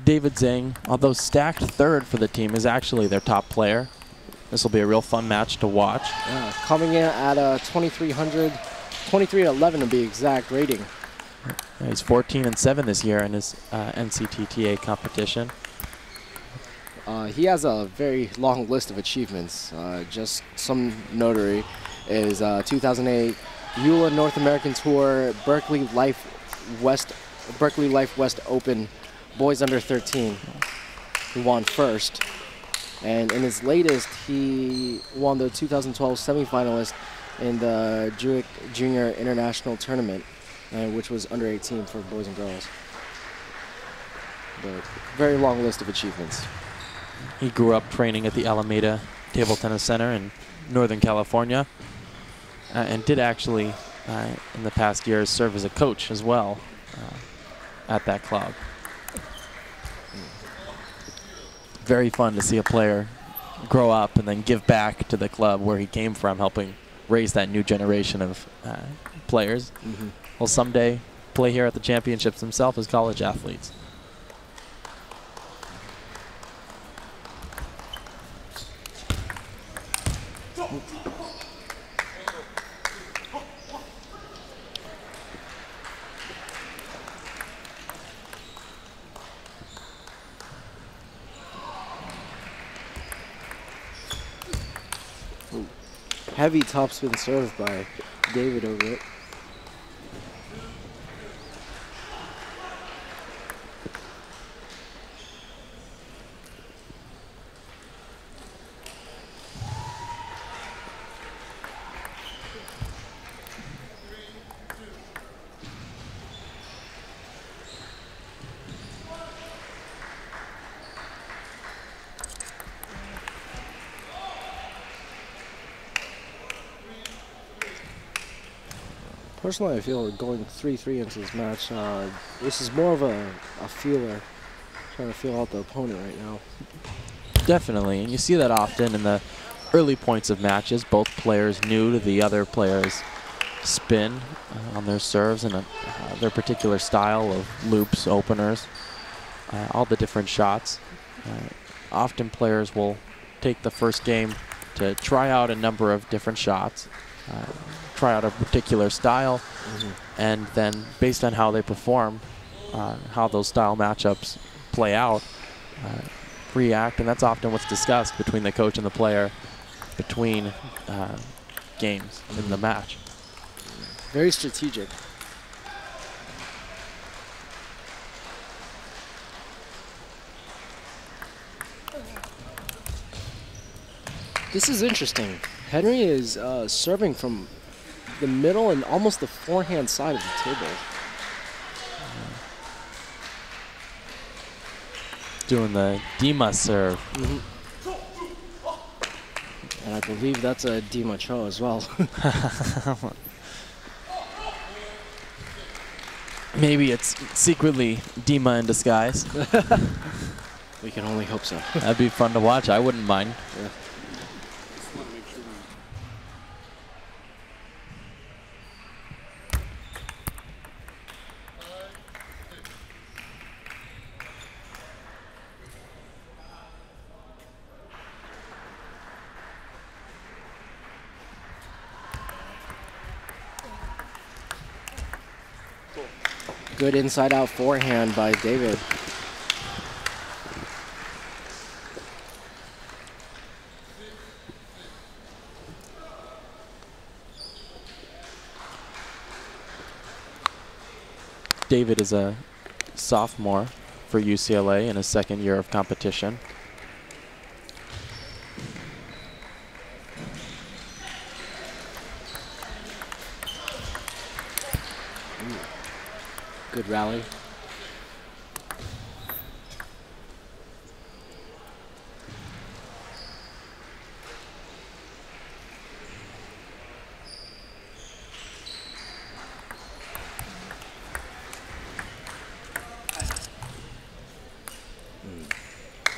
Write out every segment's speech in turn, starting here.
David Zeng, although stacked third for the team, is actually their top player. This will be a real fun match to watch. Yeah, coming in at 2,300, 23-11 to be exact rating. Yeah, he's 14-7 this year in his NCTTA competition. He has a very long list of achievements. Just some notary is 2008 EULA North American Tour Berkeley Life West Open Boys Under 13. He won first. And in his latest, he won the 2012 semifinalist in the Junior International Tournament, which was under 18 for boys and girls. But very long list of achievements. He grew up training at the Alameda Table Tennis Center in Northern California, and did actually, in the past years, serve as a coach as well at that club. Very fun to see a player grow up and then give back to the club where he came from, helping raise that new generation of players. Will someday play here at the championships himself as college athletes. Heavy topspin serve by David over it. Personally, I feel going 3-3 into this match, this is more of a feeler, trying to feel out the opponent right now. Definitely, and you see that often in the early points of matches. Both players new to the other player's spin on their serves and their particular style of loops, openers, all the different shots. Often players will take the first game to try out a number of different shots, try out a particular style, and then based on how they perform, how those style matchups play out, react, and that's often what's discussed between the coach and the player between games in the match. Very strategic. This is interesting. Henry is serving from the middle and almost the forehand side of the table. Doing the Dima serve. And I believe that's a Dima Chau as well. Maybe it's secretly Dima in disguise. We can only hope so. That'd be fun to watch. I wouldn't mind. Yeah. Good inside-out forehand by David. David is a sophomore for UCLA in his second year of competition. Good rally.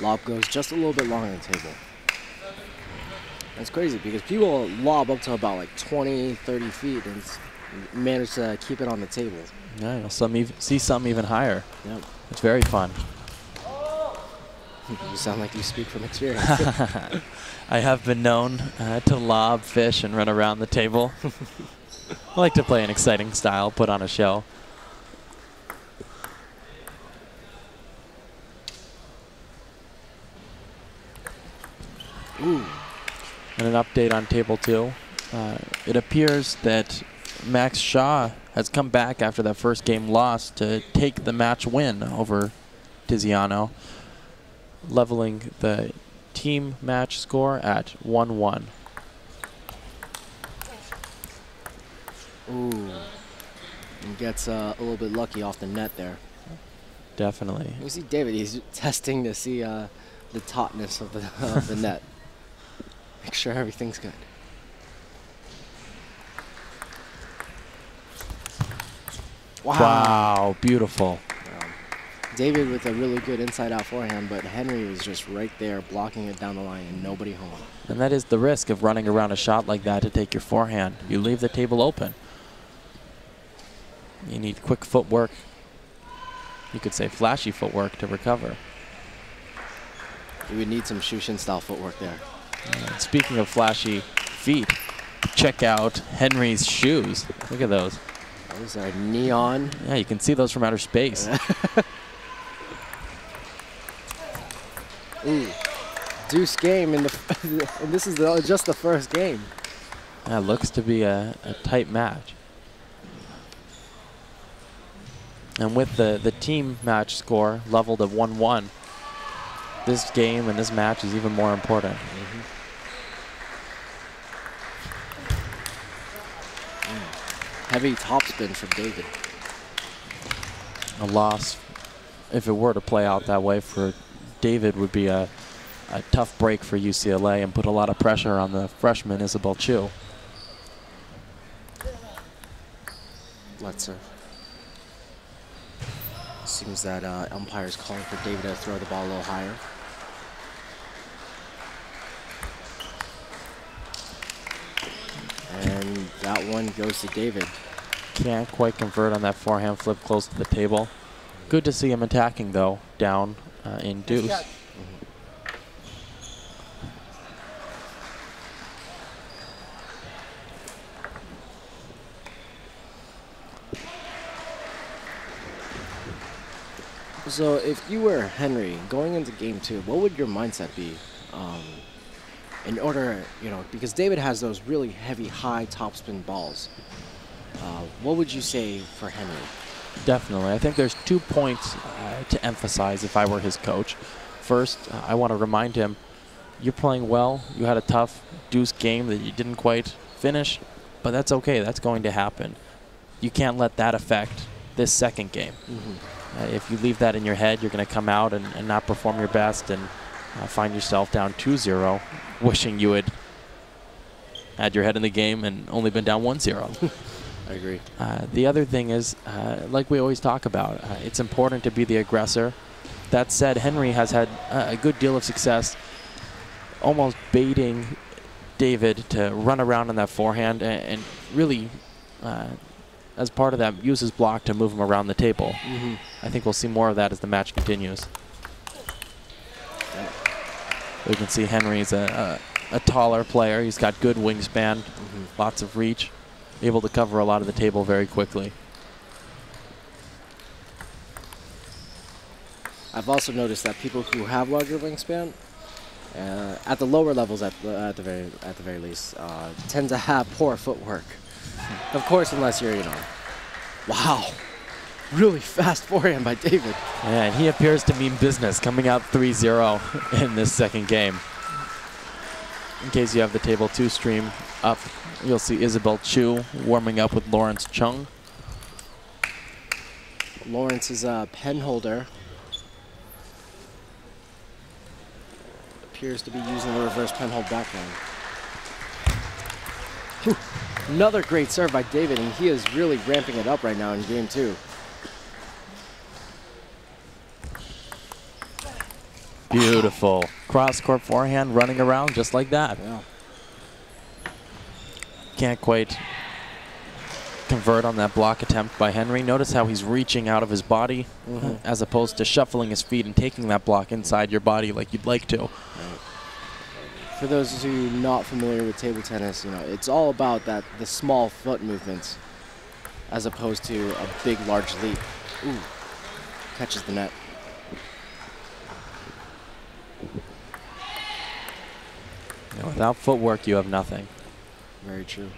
Lob goes just a little bit long on the table. It's crazy because people lob up to about like 20, 30 feet and manage to keep it on the table. Yeah, you'll see some even higher. Yep. It's very fun. You sound like you speak from experience. I have been known to lob, fish, and run around the table. I like to play an exciting style, put on a show. Ooh. And an update on table 2. It appears that Max Shaw has come back after that first game loss to take the match win over Tiziano, leveling the team match score at 1-1. Ooh. And gets a little bit lucky off the net there. Definitely. You see David, he's testing to see the tautness of the net. Make sure everything's good. Wow, beautiful. David with a really good inside-out forehand, but Henry was just right there blocking it down the line and nobody home. And that is the risk of running around a shot like that to take your forehand. You leave the table open. You need quick footwork. You could say flashy footwork to recover. You would need some Shushin-style footwork there. Speaking of flashy feet, check out Henry's shoes. Look at those. Those are neon. Yeah, you can see those from outer space. Ooh, deuce game in the and this is just the first game. That looks to be a tight match. And with the team match score leveled at 1-1, this game and this match is even more important. Heavy topspin from David. A loss, if it were to play out that way for David, would be a tough break for UCLA and put a lot of pressure on the freshman Isabel Chau. Let's serve. Seems that umpire's calling for David to throw the ball a little higher. And that one goes to David. Can't quite convert on that forehand flip close to the table. Good to see him attacking, though, down in deuce. So if you were Henry going into game 2, what would your mindset be? In order, because David has those really heavy, high topspin balls. What would you say for Henry? Definitely. I think there's 2 points to emphasize if I were his coach. First, I want to remind him, you're playing well. You had a tough deuce game that you didn't quite finish, but that's okay. That's going to happen. You can't let that affect this second game. If you leave that in your head, you're going to come out and not perform your best and find yourself down 2-0, wishing you had had your head in the game and only been down 1-0. I agree. The other thing is, like we always talk about, it's important to be the aggressor. That said, Henry has had a good deal of success almost baiting David to run around on that forehand and really, as part of that, use his block to move him around the table. I think we'll see more of that as the match continues. We can see Henry's a taller player. He's got good wingspan, lots of reach, able to cover a lot of the table very quickly. I've also noticed that people who have larger wingspan, at the lower levels at the very least, tend to have poor footwork. Of course, unless you're, wow, really fast forehand by David. Yeah, and he appears to mean business, coming out 3-0 in this second game. In case you have the table 2 stream up, you'll see Isabel Chau warming up with Lawrence Chung. Lawrence is a pen holder. Appears to be using the reverse pen hold backhand. Another great serve by David, and he is really ramping it up right now in game 2. Beautiful. Cross-court forehand running around just like that. Yeah. Can't quite convert on that block attempt by Henry. Notice how he's reaching out of his body as opposed to shuffling his feet and taking that block inside your body like you'd like to. Right. For those of you not familiar with table tennis, you know, it's all about the small foot movements as opposed to a big, large leap. Ooh, catches the net. You know, without footwork, you have nothing. Very true.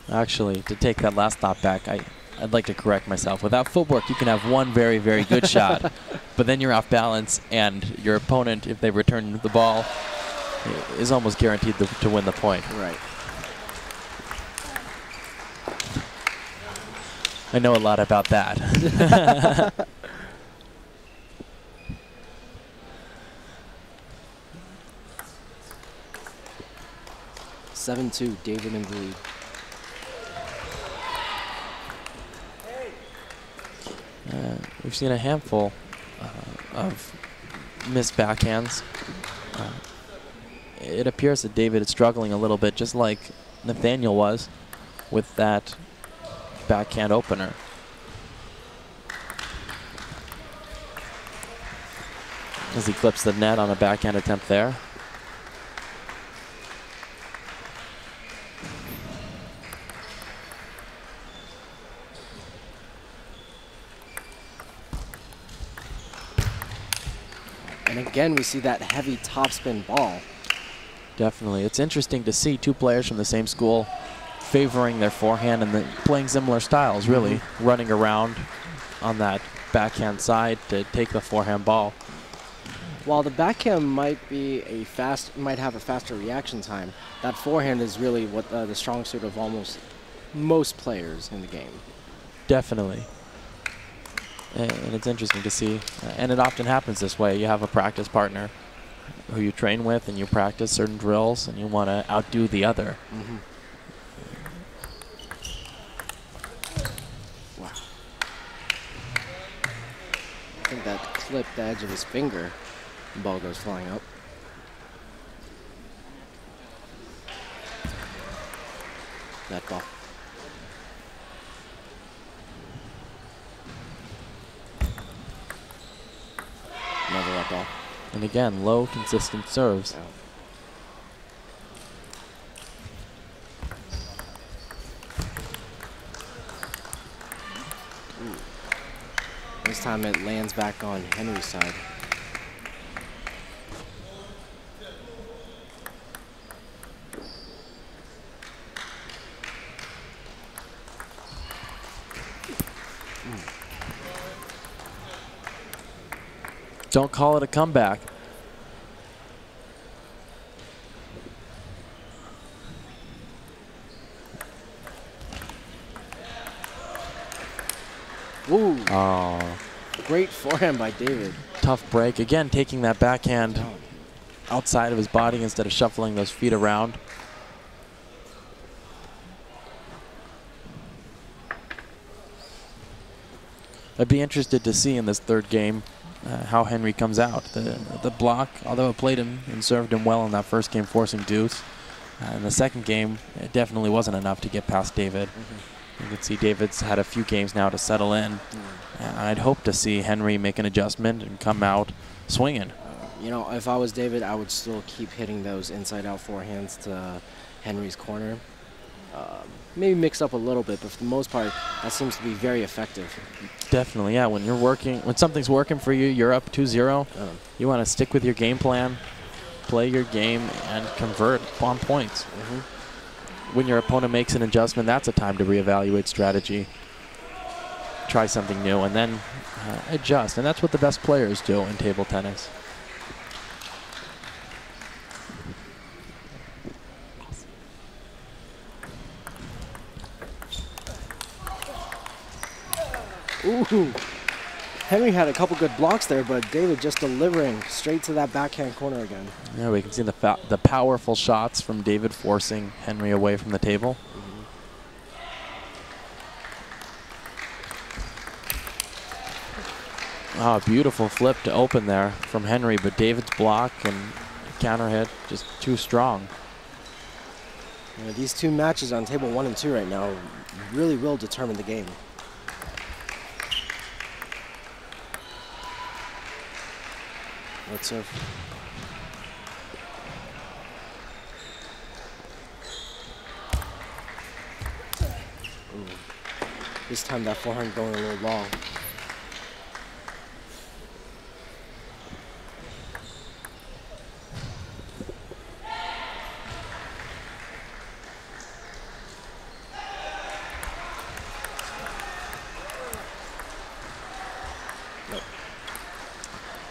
Actually, to take that last thought back, I'd like to correct myself. Without footwork, you can have one very, very good shot, but then you're off balance, and your opponent, if they return the ball, is almost guaranteed to win the point. Right. I know a lot about that. 7-2, David in the lead. We've seen a handful of missed backhands. It appears that David is struggling a little bit, just like Nathaniel was with that backhand opener. As he clips the net on a backhand attempt there. And again, we see that heavy topspin ball. Definitely. It's interesting to see two players from the same school favoring their forehand and playing similar styles, really. Running around on that backhand side to take the forehand ball. While the backhand might have a faster reaction time, that forehand is really what the strong suit of almost most players in the game. Definitely. And it's interesting to see. And it often happens this way. You have a practice partner who you train with and you practice certain drills and you want to outdo the other. Wow. I think that clipped the edge of his finger. The ball goes flying up. That ball. Another that ball. And again, low, consistent serves. Yeah. This time it lands back on Henry's side. Don't call it a comeback. Ooh. Oh. Great forehand by David. Tough break. Again, taking that backhand outside of his body instead of shuffling those feet around. I'd be interested to see in this third game how Henry comes out. The block, although it played him and served him well in that first game, forcing deuce. In the second game, it definitely wasn't enough to get past David. You can see David's had a few games now to settle in. I'd hope to see Henry make an adjustment and come out swinging. You know, if I was David, I would still keep hitting those inside-out forehands to Henry's corner. Maybe mix up a little bit, but for the most part, that seems to be very effective. Definitely, yeah. When you're working, when something's working for you, you're up 2-0. You want to stick with your game plan, play your game, and convert on points. When your opponent makes an adjustment, that's a time to reevaluate strategy. Try something new, and then adjust. And that's what the best players do in table tennis. Ooh. Henry had a couple good blocks there, but David just delivering straight to that backhand corner again. Yeah, we can see the powerful shots from David forcing Henry away from the table. Oh, beautiful flip to open there from Henry, but David's block and counter hit, just too strong. You know, these two matches on table 1 and 2 right now really will determine the game. Let's serve. Ooh. This time that forehand going a little long.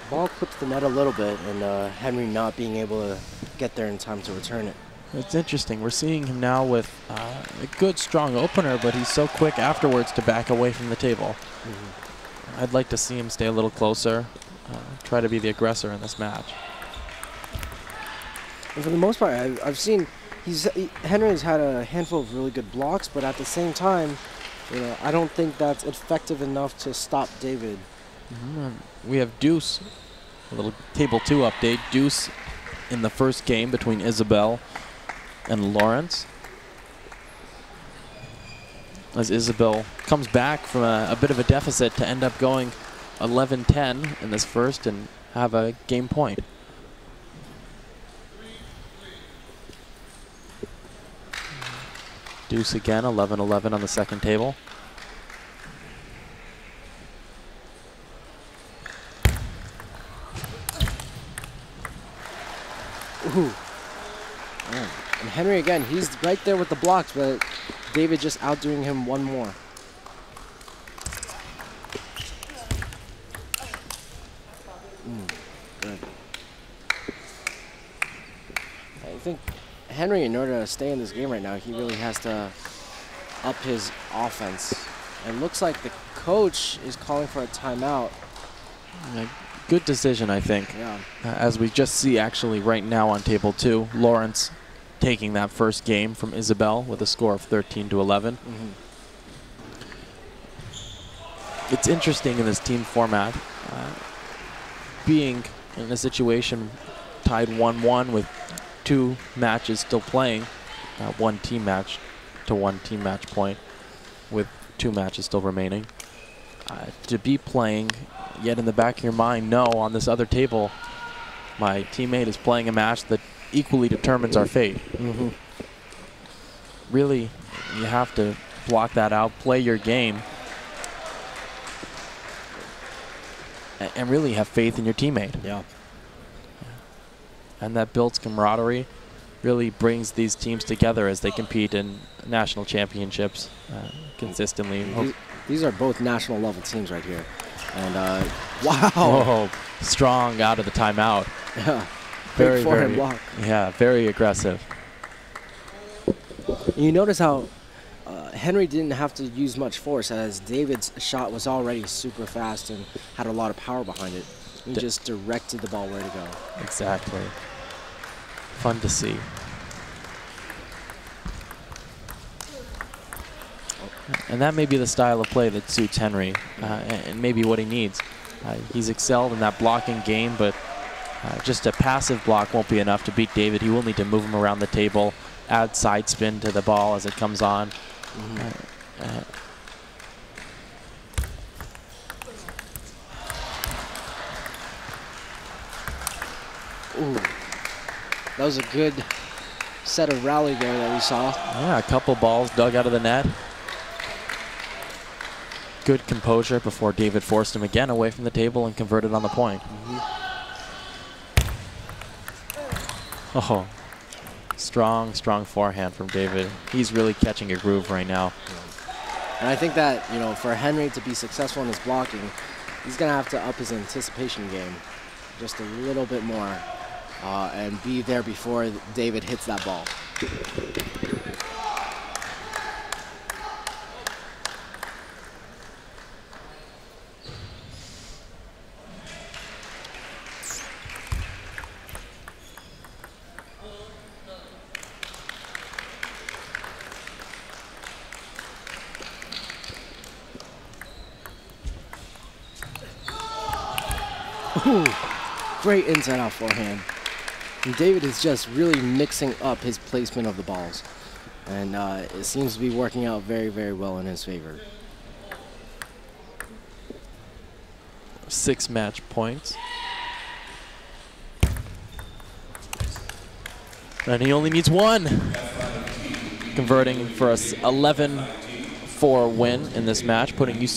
Ball clips the net a little bit, and Henry not being able to get there in time to return it. It's interesting. We're seeing him now with a good, strong opener, but he's so quick afterwards to back away from the table. I'd like to see him stay a little closer, try to be the aggressor in this match. And for the most part, I've seen Henry's had a handful of really good blocks, but at the same time, you know, I don't think that's effective enough to stop David. We have deuce, a little table 2 update. Deuce in the first game between Isabel and Lawrence, as Isabel comes back from a bit of a deficit to end up going 11-10 in this first and have a game point. Deuce again, 11-11 on the second table. Ooh. Man. And Henry again, he's right there with the blocks, but David just outdoing him one more. Good. I think Henry, in order to stay in this game right now, he really has to up his offense. It looks like the coach is calling for a timeout. Good decision, I think. Yeah. As we just see actually right now on table 2, Lawrence taking that first game from Isabel with a score of 13-11. It's interesting in this team format, being in a situation tied 1-1 with 2 matches still playing, 1 team match to 1 team match point with 2 matches still remaining. To be playing, yet in the back of your mind, no, on this other table, my teammate is playing a match that equally determines our fate. Really, you have to block that out, play your game, and really have faith in your teammate. Yeah. And that builds camaraderie, really brings these teams together as they compete in national championships consistently. These are both national level teams right here. And wow. Oh, strong out of the timeout. Yeah. Very, big forehand very, block. Yeah, very aggressive. You notice how Henry didn't have to use much force, as David's shot was already super fast and had a lot of power behind it. He just directed the ball where to go. Exactly. Fun to see. And that may be the style of play that suits Henry, and maybe what he needs. He's excelled in that blocking game, but just a passive block won't be enough to beat David. He will need to move him around the table, add side spin to the ball as it comes on. Ooh, that was a good set of rally there that we saw. Yeah, a couple balls dug out of the net. Good composure before David forced him again away from the table and converted on the point. Oh, strong, strong forehand from David. He's really catching a groove right now. And I think that, you know, for Henry to be successful in his blocking, he's going to have to up his anticipation game just a little bit more and be there before David hits that ball. Ooh, great inside out forehand. And David is just really mixing up his placement of the balls. And it seems to be working out very, very well in his favor. 6 match points. And he only needs 1. Converting for a 11-4 win in this match, putting UCLA